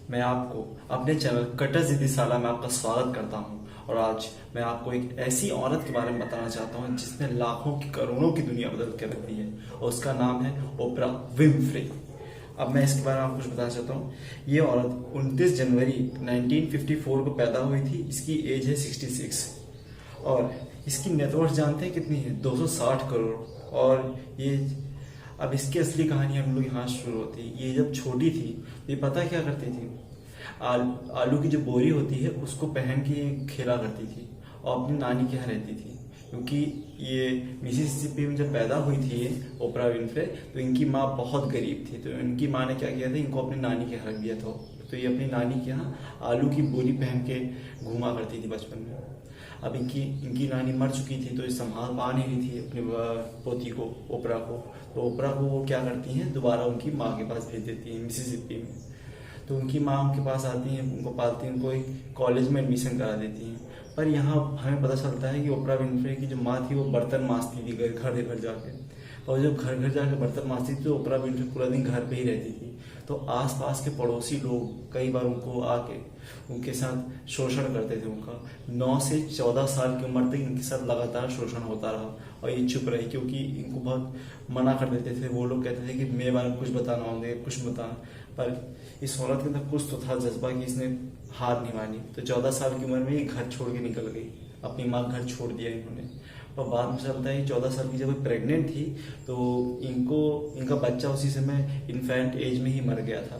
मैं आपको अपने चैनल कटर ज़िद्दी साला में आपका स्वागत करता हूं। और आज मैं आपको एक ऐसी औरत के बारे में बताना चाहता हूं जिसने लाखों की करोड़ों की दुनिया बदल के रख दी है, और उसका नाम है ओपरा विनफ्रे। अब मैं इसके बारे में आपको कुछ बताना चाहता हूँ। ये औरत 29 जनवरी 1954 को पैदा हुई थी। इसकी एज है 66 और इसकी नेटवर्थ जानते हैं कितनी है? 260 करोड़। और ये अब इसकी असली कहानी हम लोग यहाँ शुरू होती है। ये जब छोटी थी तो ये पता क्या करती थी? आलू की जो बोरी होती है उसको पहन के खेला करती थी और अपनी नानी के यहाँ रहती थी। क्योंकि ये मिसिसिपी में जब पैदा हुई थी ये ओपरा विनफ्रे, तो इनकी माँ बहुत गरीब थी। तो इनकी माँ ने क्या किया था, इनको अपनी नानी के यहाँ रख दिया था। तो ये अपनी नानी के यहाँ आलू की बोरी पहन के घूमा करती थी बचपन में। अब इनकी नानी मर चुकी थी तो ये संभाल पा नहीं रही थी अपनी पोती को, ओपरा को। तो ओपरा को वो क्या करती हैं, दोबारा उनकी माँ के पास भेज देती हैं मिसिसिपी में। तो उनकी माँ उनके पास आती हैं, उनको पालती हैं, उनको एक कॉलेज में एडमिशन करा देती हैं। पर यहाँ हमें पता चलता है कि ओपरा विनफ्रे की जो माँ थी वो बर्तन मांजती थी घर घर जाके। और जब घर घर जाके बर्तन मांजती थी तो ओपरा विनफ्रे पूरा दिन घर पे ही रहती थी। तो आसपास के पड़ोसी लोग कई बार उनको आके उनके साथ शोषण करते थे। उनका 9 से 14 साल की उम्र तक इनके साथ लगातार शोषण होता रहा और ये चुप रही, क्योंकि इनको बहुत मना कर देते थे। वो लोग कहते थे कि मेरे बारे में कुछ बताना होंगे, कुछ बताना। पर इस औरत के अंदर कुछ तो था जज्बा कि इसने हार नहीं मानी। तो 14 साल की उम्र में ये घर छोड़ के निकल गई, अपनी माँ घर छोड़ दिया इन्होंने। और बाद में चलता है 14 साल की जब प्रेग्नेंट थी तो इनका बच्चा उसी समय इन्फेंट एज में ही मर गया था,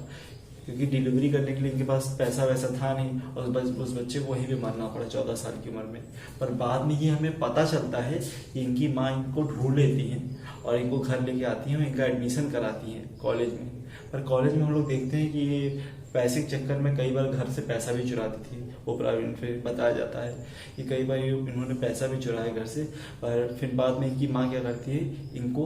क्योंकि डिलीवरी करने के लिए इनके पास पैसा वैसा था नहीं और उस बच्चे को वहीं पे मरना पड़ा 14 साल की उम्र में। पर बाद में ही हमें पता चलता है कि इनकी माँ इनको ढूंढ लेती हैं और इनको घर लेके आती हैं और इनका एडमिशन कराती हैं कॉलेज में। पर कॉलेज में हम लोग देखते हैं कि ये पैसे के चक्कर में कई बार घर से पैसा भी चुराती थी ओपरा विनफ्रे। बताया जाता है कि कई बार इन्होंने पैसा भी चुराया घर से। पर फिर बाद में इनकी माँ क्या करती है, इनको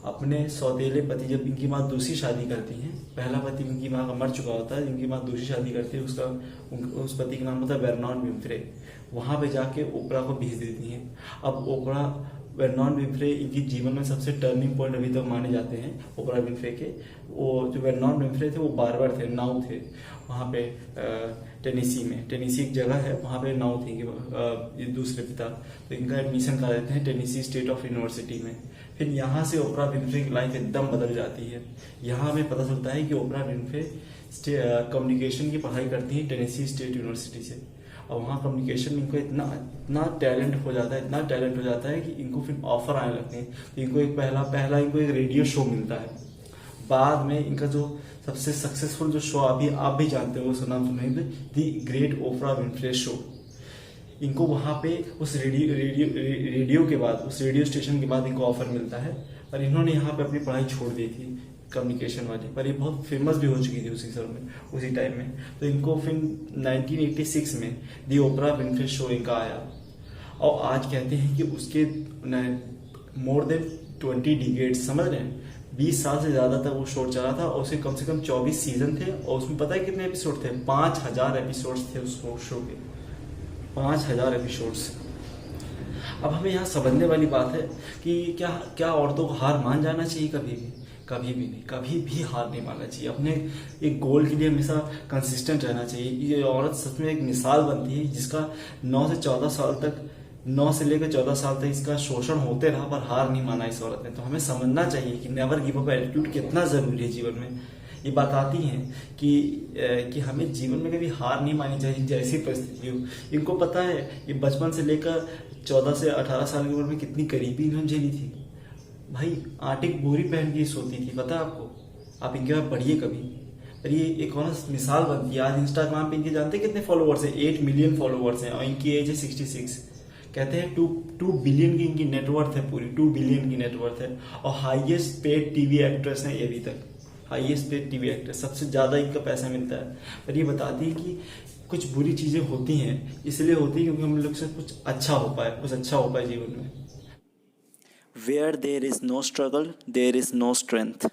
अपने सौतेले पति, जब इनकी माँ दूसरी शादी करती है, पहला पति इनकी माँ का मर चुका होता है, इनकी माँ दूसरी शादी करती है, उस पति का नाम होता है वर्नॉन विनफ्रे। वहां पे जाके ओपरा को भेज देती हैं। अब ओपरा वर्नॉन विनफ्रे इनकी जीवन में सबसे टर्निंग पॉइंट अभी तक माने जाते हैं ओपरा विनफ्रे के। वो जो वर्नॉन विनफ्रे थे वो बार्बर थे, नाउ थे वहाँ पे टेनेसी एक जगह है, वहाँ पे नाउ थी ये दूसरे पिता। तो इनका एडमिशन करा देते हैं टेनेसी स्टेट ऑफ यूनिवर्सिटी में। फिर यहाँ से ओपरा विनफ्रे की लाइफ एकदम बदल जाती है। यहाँ हमें पता चलता है कि ओपरा विनफ्रे कम्युनिकेशन की पढ़ाई करती है टेनेसी स्टेट यूनिवर्सिटी से। और वहाँ कम्युनिकेशन में इनको इतना टैलेंट हो जाता है कि इनको फिर ऑफर आने लगते हैं। तो इनको एक पहला इनको एक रेडियो शो मिलता है। बाद में इनका जो सबसे सक्सेसफुल जो शो अभी आप भी जानते हो, उसका नाम सुने, the great Oprah Winfrey show. इनको वहाँ पे उस रेडियो के बाद, उस रेडियो स्टेशन के बाद इनको ऑफर मिलता है। पर इन्होंने यहाँ पे अपनी पढ़ाई छोड़ दी थी कम्युनिकेशन वाली। पर ये बहुत फेमस भी हो चुकी थी उसी टाइम में। तो इनको फिर 1986 में दी ओपरा विनफ्रे शो इनका आया। और आज कहते हैं कि उसके मोर देन 20 डिकेड्स, समझ रहे हैं, 20 साल से ज्यादा तक वो शो चला था। और उसके कम से कम 24 सीजन थे। और उसमें पता है कितने एपिसोड थे? 5000 एपिसोड्स थे उस शो के, 5000 एपिसोड्स। अब हमें यहाँ समझने वाली बात है कि क्या औरतों को हार मान जाना चाहिए? कभी भी नहीं, कभी भी हार नहीं मानना चाहिए। अपने एक गोल के लिए हमेशा कंसिस्टेंट रहना चाहिए। ये औरत सच में एक मिसाल बनती है, जिसका 9 से 14 साल तक, 9 से लेकर 14 साल तक इसका शोषण होते रहा पर हार नहीं माना इस औरत ने। तो हमें समझना चाहिए कि नेवर गिव अप एटीट्यूड कितना जरूरी है जीवन में। ये बताती हैं कि हमें जीवन में कभी हार नहीं माननी चाहिए, जैसी परिस्थिति हो। इनको पता है ये बचपन से लेकर 14 से 18 साल की उम्र में कितनी गरीबी इन्होंने झेली थी। भाई आटे की बोरी पहन के सोती थी, पता है आपको? आप इनके बाद पढ़िए कभी। और ये एक और मिसाल बनती है। आज इंस्टाग्राम पे इनके जानते हैं कितने फॉलोअर्स हैं? 8 मिलियन फॉलोअर्स हैं और इनकी एज है 66। कहते हैं 2 बिलियन की इनकी नेटवर्थ है, पूरी 2 बिलियन की नेटवर्थ है। और हाईएस्ट पेड टीवी एक्ट्रेस है ये अभी तक, हाईएस्ट पेड टीवी एक्ट्रेस, सबसे ज्यादा इनका पैसा मिलता है। पर ये बताती है कि कुछ बुरी चीजें होती हैं, इसलिए होती है क्योंकि हम लोग से कुछ अच्छा हो पाए जीवन में। Where there is no struggle, there is no strength.